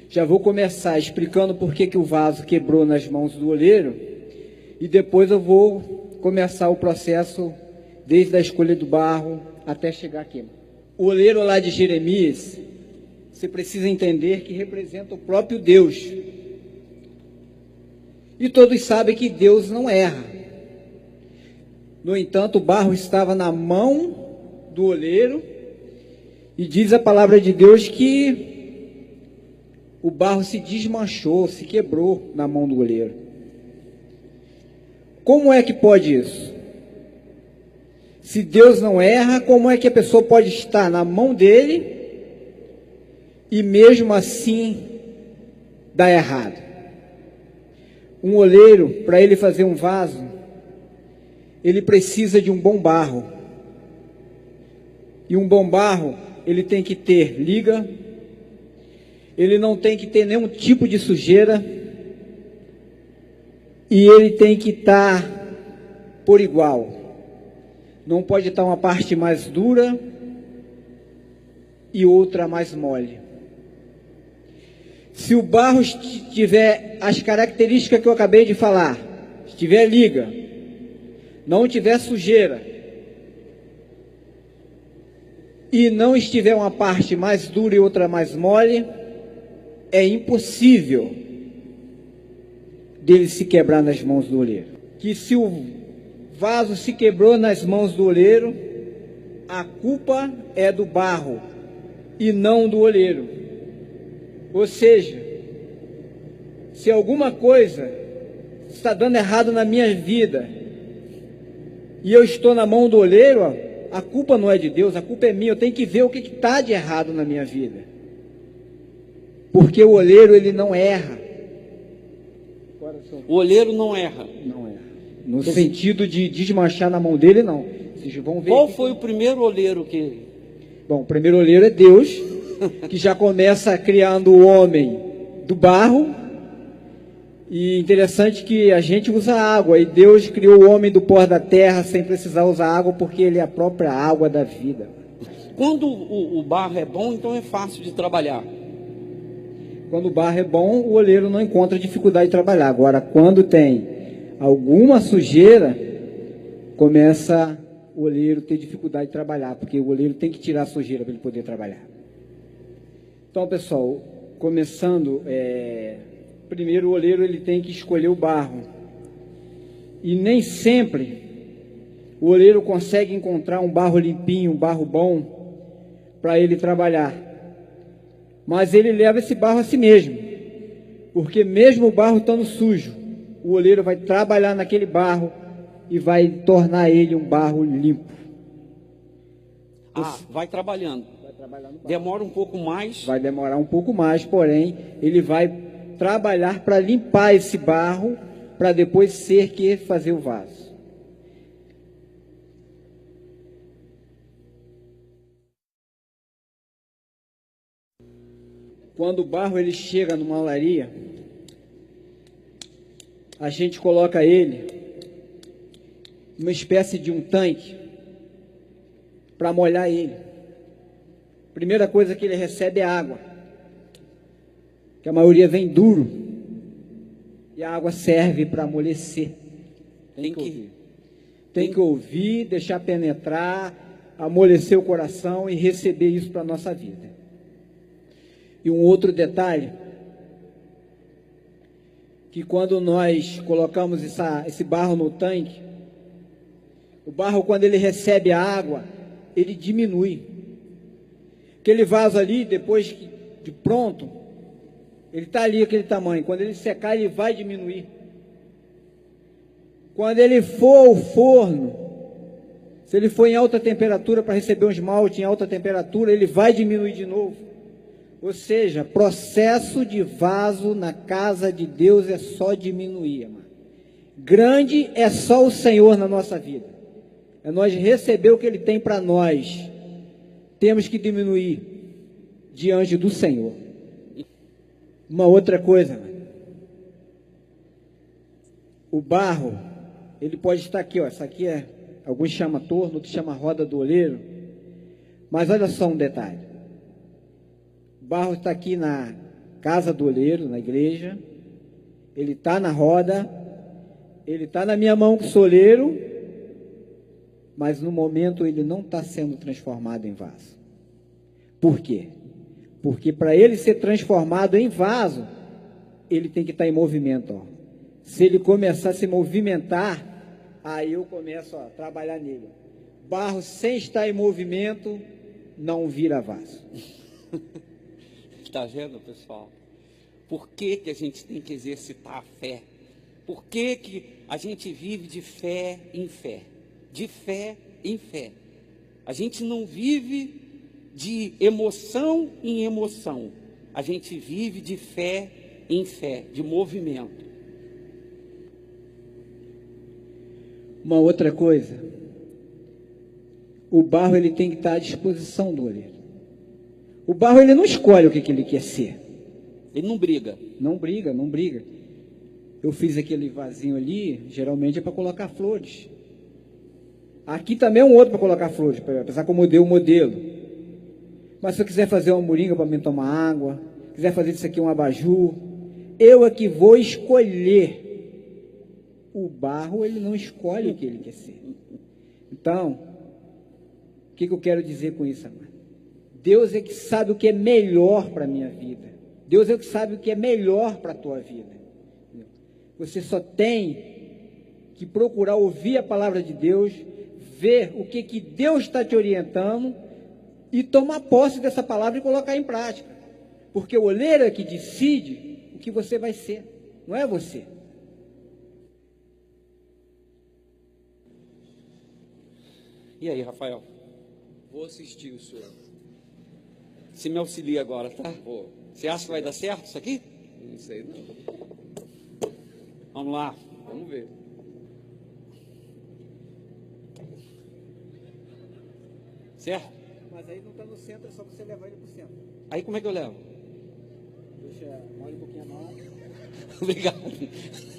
Já vou começar explicando por que o vaso quebrou nas mãos do oleiro, e depois eu vou começar o processo desde a escolha do barro até chegar aqui. O oleiro lá de Jeremias, você precisa entender que representa o próprio Deus. E todos sabem que Deus não erra. No entanto, o barro estava na mão do oleiro, e diz a palavra de Deus que o barro se desmanchou, se quebrou na mão do oleiro. Como é que pode isso? Se Deus não erra, como é que a pessoa pode estar na mão dele e mesmo assim dar errado? Um oleiro, para ele fazer um vaso, ele precisa de um bom barro. E um bom barro, ele tem que ter liga, ele não tem que ter nenhum tipo de sujeira, e ele tem que estar por igual. Não pode estar uma parte mais dura e outra mais mole. Se o barro tiver as características que eu acabei de falar, estiver liga, não tiver sujeira, e não estiver uma parte mais dura e outra mais mole, é impossível dele se quebrar nas mãos do oleiro. Que se o vaso se quebrou nas mãos do oleiro, a culpa é do barro e não do oleiro. Ou seja, se alguma coisa está dando errado na minha vida e eu estou na mão do oleiro, a culpa não é de Deus, a culpa é minha. Eu tenho que ver o que está de errado na minha vida, porque o oleiro, ele não erra. O oleiro não erra. Não erra. No sentido de desmanchar na mão dele, não. Vocês vão ver. Qual foi o primeiro oleiro que... Bom, o primeiro oleiro é Deus, que já começa criando o homem do barro. E interessante que a gente usa água, e Deus criou o homem do pó da terra sem precisar usar água, porque ele é a própria água da vida. Quando o barro é bom, então é fácil de trabalhar. Quando o barro é bom, o oleiro não encontra dificuldade de trabalhar. Agora, quando tem alguma sujeira, começa o oleiro ter dificuldade de trabalhar, porque o oleiro tem que tirar a sujeira para ele poder trabalhar. Então, pessoal, começando, primeiro o oleiro, ele tem que escolher o barro. E nem sempre o oleiro consegue encontrar um barro limpinho, um barro bom, para ele trabalhar. Mas ele leva esse barro a si mesmo, porque mesmo o barro estando sujo, o oleiro vai trabalhar naquele barro e vai tornar ele um barro limpo. Vai trabalhando. Demora um pouco mais. Vai demorar um pouco mais, porém, ele vai trabalhar para limpar esse barro, para depois ser que fazer o vaso. Quando o barro ele chega numa olaria, a gente coloca ele numa espécie de um tanque para molhar ele. Primeira coisa que ele recebe é água, que a maioria vem duro, e a água serve para amolecer. Tem que ouvir, deixar penetrar, amolecer o coração e receber isso para a nossa vida. E um outro detalhe, que quando nós colocamos esse barro no tanque, o barro, quando ele recebe a água, ele diminui. Aquele vaso ali, depois de pronto, ele está ali aquele tamanho. Quando ele secar, ele vai diminuir. Quando ele for ao forno, se ele for em alta temperatura para receber um esmalte em alta temperatura, ele vai diminuir de novo. Ou seja, processo de vaso na casa de Deus é só diminuir, amado. Grande é só o Senhor na nossa vida. É nós receber o que Ele tem para nós. Temos que diminuir diante do Senhor. Uma outra coisa, amado. O barro, ele pode estar aqui, ó. Essa aqui alguns chamam torno, outros chamam roda do oleiro. Mas olha só um detalhe. O barro está aqui casa do oleiro, na igreja, ele está na roda, ele está na minha mão que sou oleiro, mas no momento ele não está sendo transformado em vaso. Por quê? Porque para ele ser transformado em vaso, ele tem que estar em movimento. Ó. Se ele começar a se movimentar, aí eu começo a trabalhar nele. Barro sem estar em movimento, não vira vaso. Está vendo, pessoal? Por que que a gente tem que exercitar a fé? Por que que a gente vive de fé em fé? De fé em fé. A gente não vive de emoção em emoção. A gente vive de fé em fé, de movimento. Uma outra coisa, o barro ele tem que estar à disposição do oleiro. O barro ele não escolhe o que ele quer ser. Ele não briga. Não briga, não briga. Eu fiz aquele vasinho ali, geralmente é para colocar flores. Aqui também é um outro para colocar flores, apesar que eu mudei o modelo. Mas se eu quiser fazer uma moringa para mim tomar água, quiser fazer isso aqui um abajur, eu é que vou escolher. O barro, ele não escolhe o que ele quer ser. Então, o que eu quero dizer com isso, amado? Deus é que sabe o que é melhor para a minha vida. Deus é que sabe o que é melhor para a tua vida. Você só tem que procurar ouvir a palavra de Deus, ver o que Deus está te orientando e tomar posse dessa palavra e colocar em prática. Porque o oleiro é que decide o que você vai ser, não é você. E aí, Rafael? Vou assistir o senhor. Você me auxilia agora, tá? Vou. Você acha que vai dar certo isso aqui? Não sei não. Vamos lá. Vamos ver. Certo? Mas aí não está no centro, é só você levar ele para o centro. Aí como é que eu levo? Deixa, molha um pouquinho a mão. Obrigado.